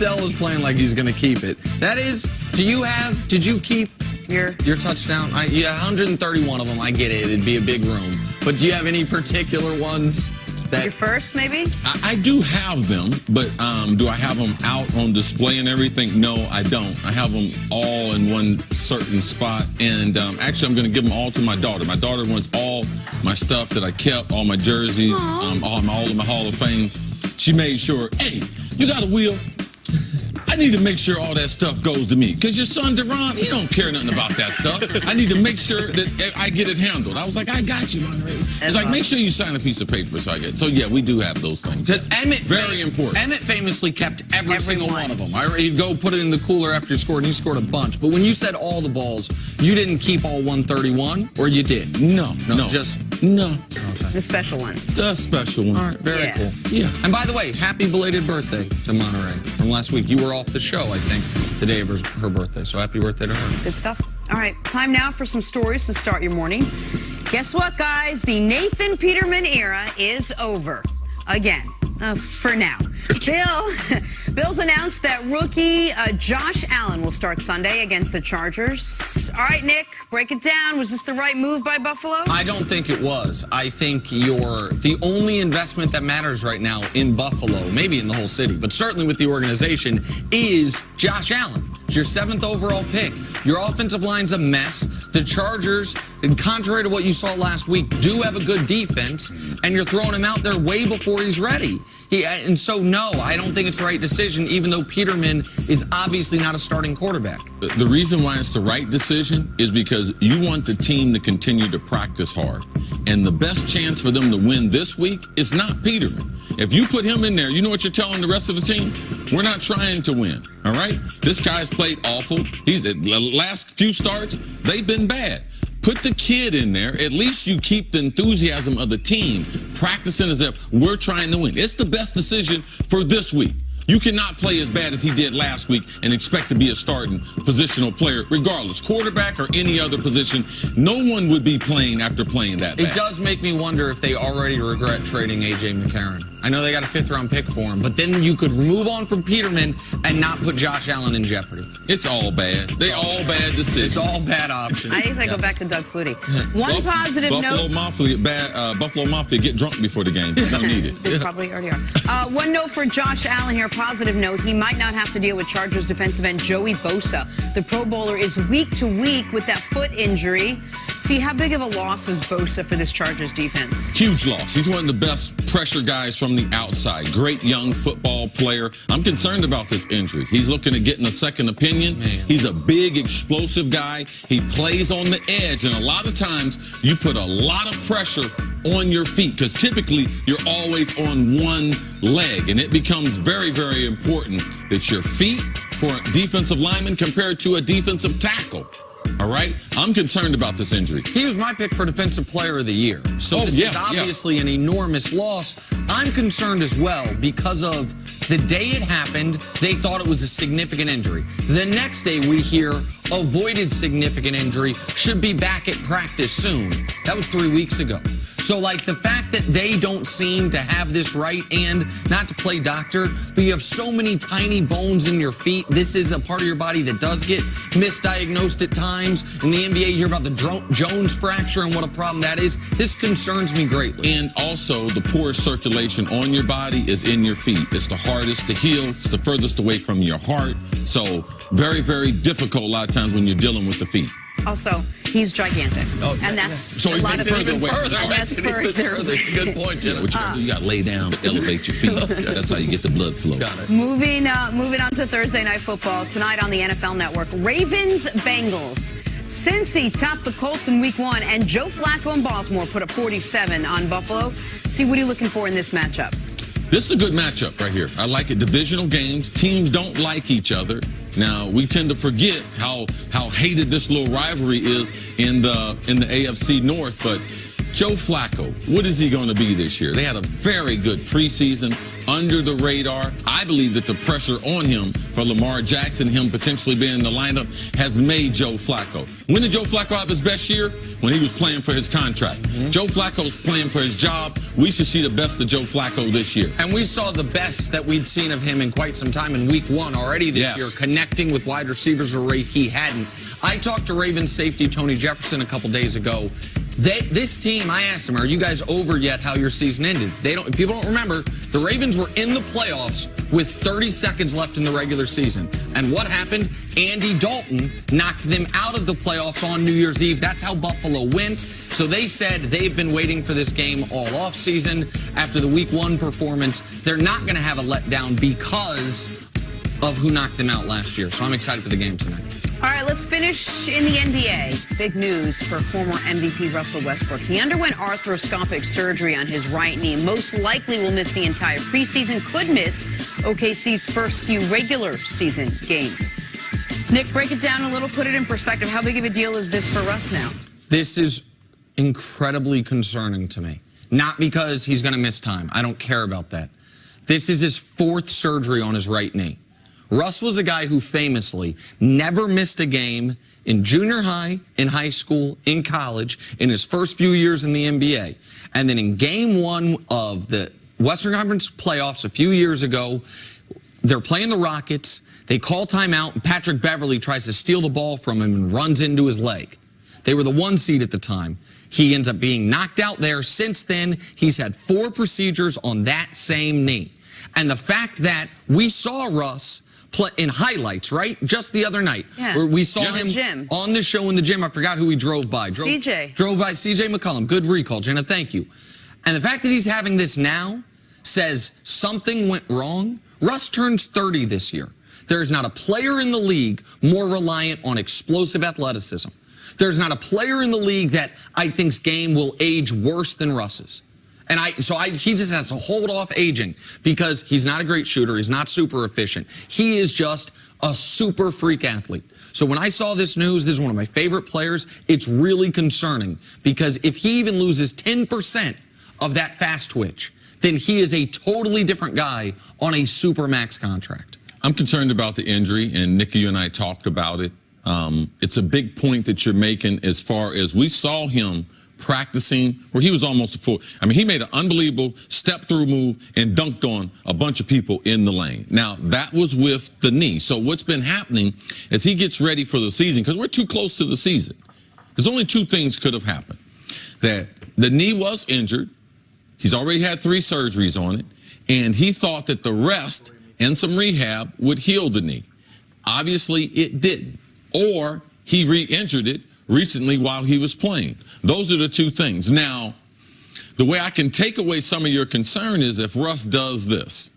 Odell is playing like he's going to keep it. That is, did you keep your touchdown? 131 of them, I get it. It'd be a big room. But do you have any particular ones? Your first, maybe? I do have them, but do I have them out on display and everything? No, I don't. I have them all in one certain spot, and actually I'm going to give them all to my daughter. My daughter wants all my stuff that I kept, all my jerseys, all of my Hall of Fame. She made sure, hey, you got a wheel? I need to make sure all that stuff goes to me. Because your son, Deron, he don't care nothing about that stuff. I need to make sure that I get it handled. I was like, I got you, Monterey. It's like, make sure you sign a piece of paper so I get it. So, yeah, we do have those things. Very important. Emmett famously kept every single one of them. He'd go put it in the cooler after he scored, and he scored a bunch. But when you said all the balls, you didn't keep all 131, or you did? No. No. Okay. The special ones. The special ones. All right, very cool. Yeah. And by the way, happy belated birthday to Monterey from last week. You were off the show, I think, the day of her birthday. So happy birthday to her. Good stuff. All right, time now for some stories to start your morning. Guess what, guys? The Nathan Peterman era is over. Again. For now. Bills announced that rookie Josh Allen will start Sunday against the Chargers. All right, Nick, break it down. Was this the right move by Buffalo? I don't think it was. I think the only investment that matters right now in Buffalo, maybe in the whole city, but certainly with the organization, is Josh Allen. It's your 7th overall pick. Your offensive line's a mess. The Chargers, contrary to what you saw last week, do have a good defense, and you're throwing him out there way before he's ready. And so, no, I don't think it's the right decision, even though Peterman is obviously not a starting quarterback. The reason why it's the right decision is because you want the team to continue to practice hard. And the best chance for them to win this week is not Peterman. If you put him in there, you know what you're telling the rest of the team? We're not trying to win, all right? This guy's played awful. The last few starts, they've been bad. Put the kid in there. At least you keep the enthusiasm of the team practicing as if we're trying to win. It's the best decision for this week. You cannot play as bad as he did last week and expect to be a starting positional player, regardless, quarterback or any other position. No one would be playing after playing that bad. It does make me wonder if they already regret trading A.J. McCarron. I know they got a 5th-round pick for him, but then you could move on from Peterman and not put Josh Allen in jeopardy. It's all bad. They all bad decisions. It's all bad options. I think I go back to Doug Flutie. One positive note. Buffalo Mafia get drunk before the game. They don't need it. They probably already are. One note for Josh Allen here. Positive note. He might not have to deal with Chargers defensive end Joey Bosa. The Pro Bowler is week to week with that foot injury. See, how big of a loss is Bosa for this Chargers defense? Huge loss. He's one of the best pressure guys from the outside. Great young football player. I'm concerned about this injury. He's looking at getting a second opinion. Man. He's a big, explosive guy. He plays on the edge, and a lot of times you put a lot of pressure on your feet because typically you're always on one leg, and it becomes very, very important that your feet for a defensive lineman compared to a defensive tackle. All right? I'm concerned about this injury. He was my pick for Defensive Player of the Year. So this is obviously an enormous loss. I'm concerned as well because of the day it happened, they thought it was a significant injury. The next day we hear avoided significant injury, should be back at practice soon. That was 3 weeks ago. So, like, the fact that they don't seem to have this right, and not to play doctor, but you have so many tiny bones in your feet. This is a part of your body that does get misdiagnosed at times. In the NBA, you hear about the Jones fracture and what a problem that is. This concerns me greatly. And also, the poorest circulation on your body is in your feet. It's the hardest to heal. It's the furthest away from your heart. So, very, very difficult a lot of times when you're dealing with the feet. Also, he's gigantic. And that's so a lot of further away. And that's further. That's a good point, Jennifer. What you gotta do, you gotta lay down to elevate your feet. That's how you get the blood flow. Got it. Moving on to Thursday Night Football. Tonight on the NFL Network, Ravens-Bengals. Cincy topped the Colts in Week 1, and Joe Flacco in Baltimore put up 47 on Buffalo. See, what are you looking for in this matchup? This is a good matchup right here. I like it. Divisional games. Teams don't like each other. Now, we tend to forget how hated this little rivalry is in the AFC North, but Joe Flacco, what is he going to be this year? They had a very good preseason, under the radar. I believe that the pressure on him for Lamar Jackson, him potentially being in the lineup, has made Joe Flacco. When did Joe Flacco have his best year? When he was playing for his contract. Joe Flacco's playing for his job. We should see the best of Joe Flacco this year. And we saw the best that we'd seen of him in quite some time in week 1 already this year, connecting with wide receivers at a rate he hadn't. I talked to Ravens safety Tony Jefferson a couple days ago. This team, I asked him, are you guys over yet how your season ended? If people don't remember, the Ravens were in the playoffs with 30 seconds left in the regular season. And what happened? Andy Dalton knocked them out of the playoffs on New Year's Eve. That's how Buffalo went. So they said they've been waiting for this game all off season. After the week 1 performance, they're not going to have a letdown because of who knocked them out last year. So I'm excited for the game tonight. All right, let's finish in the NBA. Big news for former MVP Russell Westbrook. He underwent arthroscopic surgery on his right knee. Most likely will miss the entire preseason, could miss OKC's first few regular season games. Nick, break it down a little, put it in perspective. How big of a deal is this for Russ now? This is incredibly concerning to me. Not because he's going to miss time. I don't care about that. This is his 4th surgery on his right knee. Russ was a guy who famously never missed a game in junior high, in high school, in college, in his first few years in the NBA. And then in game 1 of the Western Conference playoffs a few years ago, they're playing the Rockets. They call timeout, and Patrick Beverley tries to steal the ball from him and runs into his leg. They were the 1 seed at the time. He ends up being knocked out there. Since then, he's had 4 procedures on that same knee. And the fact that we saw Russ play in highlights, right? Just the other night. Yeah. Where we saw him gym. on the show in the gym. I forgot who he drove by. CJ. Drove by CJ McCollum. Good recall, Jenna. Thank you. And the fact that he's having this now says something went wrong. Russ turns 30 this year. There's not a player in the league more reliant on explosive athleticism. There's not a player in the league that I think's game will age worse than Russ's. And he just has to hold off aging because he's not a great shooter. He's not super efficient. He is just a super freak athlete. So when I saw this news, this is one of my favorite players. It's really concerning because if he even loses 10% of that fast twitch, then he is a totally different guy on a super max contract. I'm concerned about the injury, and Nikki, you and I talked about it. It's a big point that you're making as far as we saw him practicing where he was almost a full. I mean, he made an unbelievable step-through move and dunked on a bunch of people in the lane. Now, that was with the knee. So what's been happening as he gets ready for the season, because we're too close to the season, there's only 2 things could have happened. That the knee was injured. He's already had 3 surgeries on it, and he thought that the rest and some rehab would heal the knee. Obviously, it didn't. Or he re-injured it recently while he was playing. Those are the 2 things. Now, the way I can take away some of your concern is if Russ does this.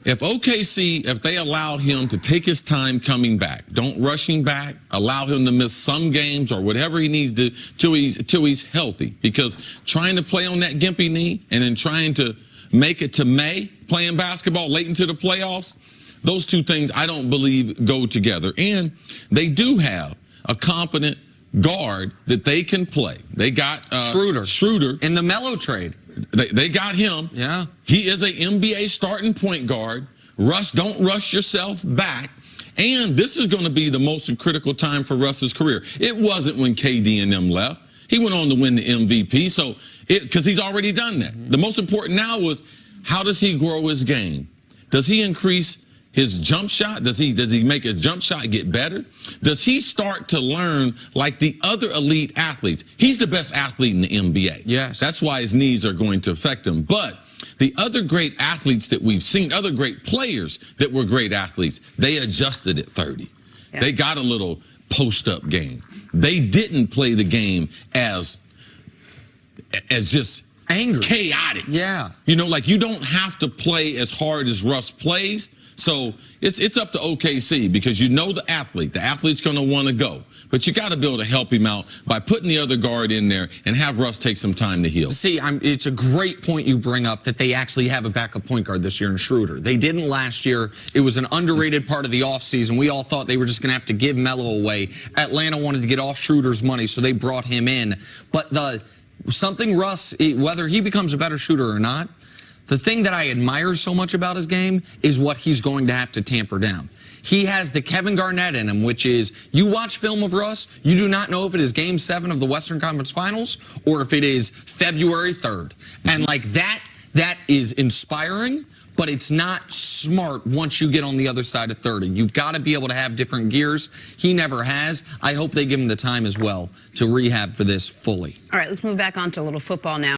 If OKC, if they allow him to take his time coming back, don't rush him back, allow him to miss some games or whatever he needs to till he's healthy. Because trying to play on that gimpy knee and then trying to make it to May, playing basketball late into the playoffs, those 2 things I don't believe go together. And they do have a competent guard that they can play. They got Schroeder in the Melo trade. They got him. Yeah. He is a NBA starting point guard. Russ, don't rush yourself back. And this is going to be the most critical time for Russ's career. It wasn't when KD and them left. He went on to win the MVP. So, because he's already done that. The most important now was how does he grow his game? Does he increase his jump shot? Does he make his jump shot get better? Does he start to learn like the other elite athletes? He's the best athlete in the NBA. Yes. That's why his knees are going to affect him. But the other great athletes that we've seen, other great players that were great athletes, they adjusted at 30. Yeah. They got a little post-up game. They didn't play the game as just angry, chaotic. Yeah. You know, like you don't have to play as hard as Russ plays. So it's up to OKC because you know the athlete. The athlete's going to want to go. But you got to be able to help him out by putting the other guard in there and have Russ take some time to heal. See, it's a great point you bring up that they actually have a backup point guard this year in Schroeder. They didn't last year. It was an underrated part of the offseason. We all thought they were just going to have to give Melo away. Atlanta wanted to get off Schroeder's money, so they brought him in. But something Russ, whether he becomes a better shooter or not, the thing that I admire so much about his game is what he's going to have to tamper down. He has the Kevin Garnett in him, which is, you watch film of Russ, you do not know if it is Game 7 of the Western Conference Finals or if it is February 3rd. And like that is inspiring, but it's not smart once you get on the other side of 30. You've got to be able to have different gears. He never has. I hope they give him the time as well to rehab for this fully. All right, let's move back on to a little football now.